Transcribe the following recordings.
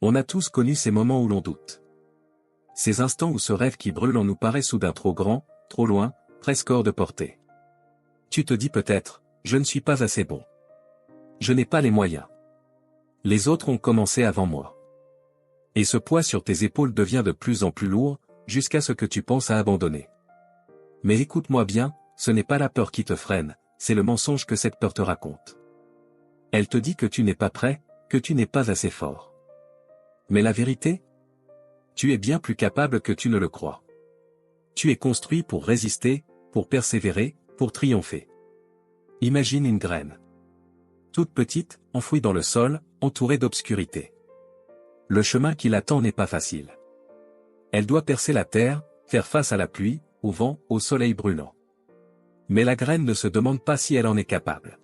On a tous connu ces moments où l'on doute. Ces instants où ce rêve qui brûle en nous paraît soudain trop grand, trop loin, presque hors de portée. Tu te dis peut-être, je ne suis pas assez bon. Je n'ai pas les moyens. Les autres ont commencé avant moi. Et ce poids sur tes épaules devient de plus en plus lourd, jusqu'à ce que tu penses à abandonner. Mais écoute-moi bien, ce n'est pas la peur qui te freine, c'est le mensonge que cette peur te raconte. Elle te dit que tu n'es pas prêt, que tu n'es pas assez fort. Mais la vérité? Tu es bien plus capable que tu ne le crois. Tu es construit pour résister, pour persévérer, pour triompher. Imagine une graine. Toute petite, enfouie dans le sol, entourée d'obscurité. Le chemin qui l'attend n'est pas facile. Elle doit percer la terre, faire face à la pluie, au vent, au soleil brûlant. Mais la graine ne se demande pas si elle en est capable.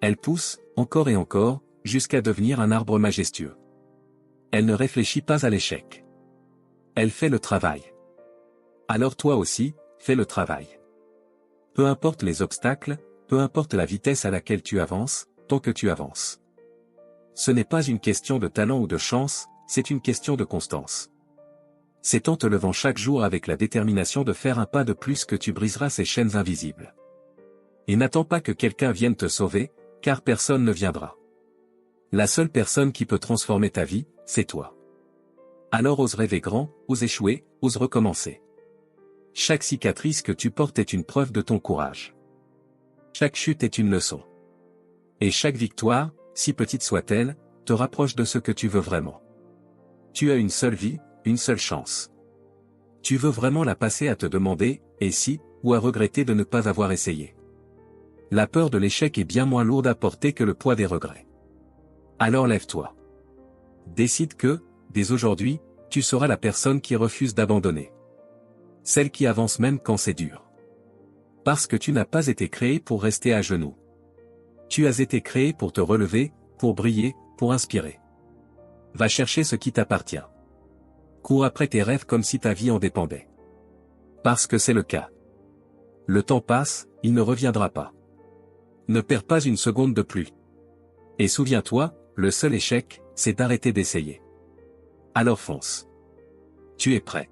Elle pousse, encore et encore, jusqu'à devenir un arbre majestueux. Elle ne réfléchit pas à l'échec. Elle fait le travail. Alors toi aussi, fais le travail. Peu importe les obstacles, peu importe la vitesse à laquelle tu avances, tant que tu avances. Ce n'est pas une question de talent ou de chance, c'est une question de constance. C'est en te levant chaque jour avec la détermination de faire un pas de plus que tu briseras ces chaînes invisibles. Et n'attends pas que quelqu'un vienne te sauver, car personne ne viendra. La seule personne qui peut transformer ta vie, c'est toi. Alors ose rêver grand, ose échouer, ose recommencer. Chaque cicatrice que tu portes est une preuve de ton courage. Chaque chute est une leçon. Et chaque victoire, si petite soit-elle, te rapproche de ce que tu veux vraiment. Tu as une seule vie, une seule chance. Tu veux vraiment la passer à te demander, et si, ou à regretter de ne pas avoir essayé. La peur de l'échec est bien moins lourde à porter que le poids des regrets. Alors lève-toi. Décide que, dès aujourd'hui, tu seras la personne qui refuse d'abandonner. Celle qui avance même quand c'est dur. Parce que tu n'as pas été créé pour rester à genoux. Tu as été créé pour te relever, pour briller, pour inspirer. Va chercher ce qui t'appartient. Cours après tes rêves comme si ta vie en dépendait. Parce que c'est le cas. Le temps passe, il ne reviendra pas. Ne perds pas une seconde de plus. Et souviens-toi, le seul échec, c'est d'arrêter d'essayer. Alors fonce. Tu es prêt.